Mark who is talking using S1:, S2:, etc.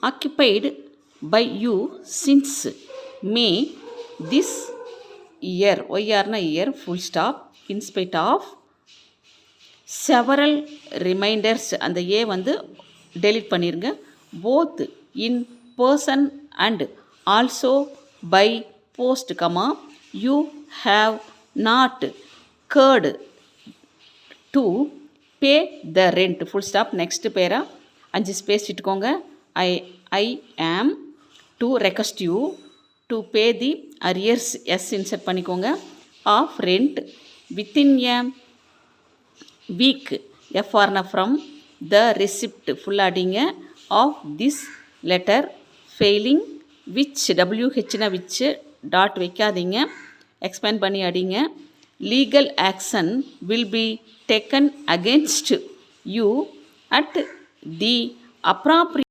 S1: occupied by you since May this year. YRனா year, full stop, in spite of several reminders. அந்த ஏ வந்து delete பண்ணிருங்க. both in person and also by post, you have not cared to pay the rent, full stop. next பேரா 5 space இட்டுக்கோங்க. I am to request you to pay the arrears, s insert பண்ணிக்கோங்க, of rent within a week, FRனா from the receipt, full அடிங்க, of this letter, failing which, WHனா which, dot வைக்காதீங்க, expand பண்ணி அடிங்க, legal action will be taken against you at the appropriate